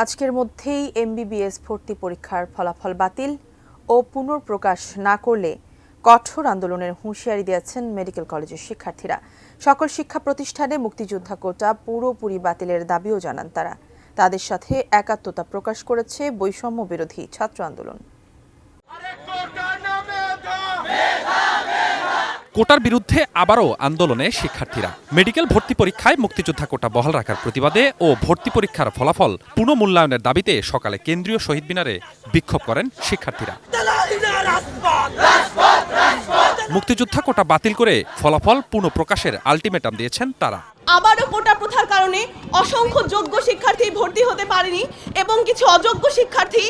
আজকের মধ্যেই এমবিবিএস ভর্তি পরীক্ষার ফলাফল বাতিল ও পুনঃপ্রকাশ না করলে কঠোর আন্দোলনের হুঁশিয়ারি দিয়েছেন মেডিকেল কলেজের শিক্ষার্থীরা। সকল শিক্ষা প্রতিষ্ঠানে মুক্তিযোদ্ধা কোটা পুরোপুরি বাতিলের দাবিও জানান তারা। তাদের সাথে একাত্মতা প্রকাশ করেছে বৈষম্য বিরোধী ছাত্র আন্দোলন। কোটার বিরুদ্ধে আবারও আন্দোলনে শিক্ষার্থীরা। মেডিকেল ভর্তি পরীক্ষায় মুক্তিযোদ্ধা কোটা বহাল রাখার প্রতিবাদে ও ভর্তি পরীক্ষার ফলাফল পুনঃমূল্যায়নের দাবিতে সকালে কেন্দ্রীয় শহীদ মিনারে বিক্ষোভ করেন শিক্ষার্থীরা। মুক্তিযোদ্ধা কোটা বাতিল করে ফলাফল পুনঃপ্রকাশের আলটিমেটাম দিয়েছেন তারা। আবারও কোটা প্রথার কারণে অসংখ্য যোগ্য শিক্ষার্থী ভর্তি হতে পারেনি এবং কিছু অযোগ্য শিক্ষার্থী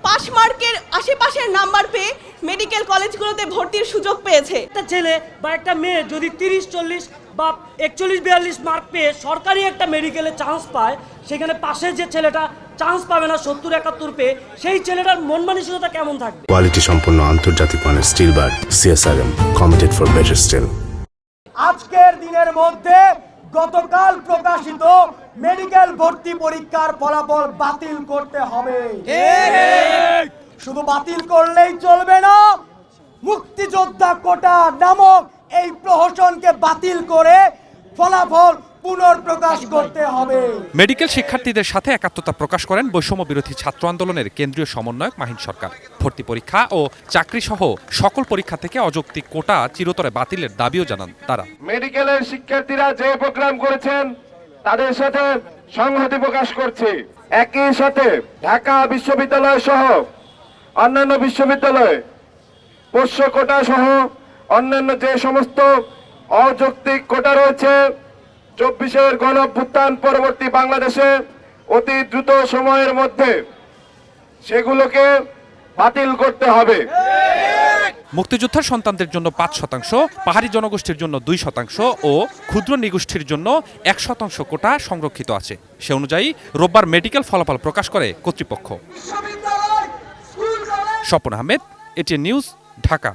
পাস মার্কের আশেপাশের নাম্বার পেয়ে মেডিকেল কলেজগুলোতে ভর্তির সুযোগ পেয়েছে। একটা ছেলে বা একটা মেয়ে যদি 30-40 বা 41-42 মার্ক পেয়ে সরকারি একটা মেডিকেলে চান্স পায়, সেখানে পাশে যে ছেলেটা চান্স পাবে না 70-71 পেয়ে, সেই ছেলেটার মন মানসিকতা কেমন থাকবে? কোয়ালিটি সম্পন্ন আন্তর্জাতিক মানের still bar CSRM, committed for better still. আজকের দিনের মধ্যে গতকাল প্রকাশিত মেডিকেল ভর্তি পরীক্ষার ফলাফল বাতিল করতে হবে। শুধু বাতিল করলেই চলবে না, মুক্তিযোদ্ধা কোটা নামক এই প্রহসনকে বাতিল করে ফলাফল পুনঃপ্রকাশ করতে হবে। মেডিকেল শিক্ষার্থীদের সাথে একাত্মতা প্রকাশ করেন বৈষম্য বিরোধী ছাত্র আন্দোলনের কেন্দ্রীয় সমন্বয়ক মাহিন সরকার। ভর্তি পরীক্ষা ও চাকরি সহ সকল পরীক্ষা থেকে অযৌক্তিক কোটা চিরতরে বাতিলের দাবিও জানান তারা। মেডিকেলের শিক্ষার্থীরা যে প্রোগ্রাম করেছেন তাদের সাথে সংহতি প্রকাশ করছে। একই সাথে ঢাকা বিশ্ববিদ্যালয় সহ অন্যান্য বিশ্ববিদ্যালয় পোষ্য কোটা সহ অন্যান্য যে সমস্ত অযৌক্তিক কোটা রয়েছে 24-এর গণঅভ্যুত্থান পরবর্তী বাংলাদেশে অতি দ্রুত সময়ের মধ্যে সেগুলোকে বাতিল করতে হবে। মুক্তিযোদ্ধার সন্তানদের জন্য 5%, পাহাড়ি জনগোষ্ঠীর জন্য 2% ও ক্ষুদ্র নৃগোষ্ঠীর জন্য 1% কোটা সংরক্ষিত আছে। সে অনুযায়ী রোববার মেডিকেল ফলাফল প্রকাশ করে কর্তৃপক্ষ। Swapan Ahmed, ATN news, Dhaka.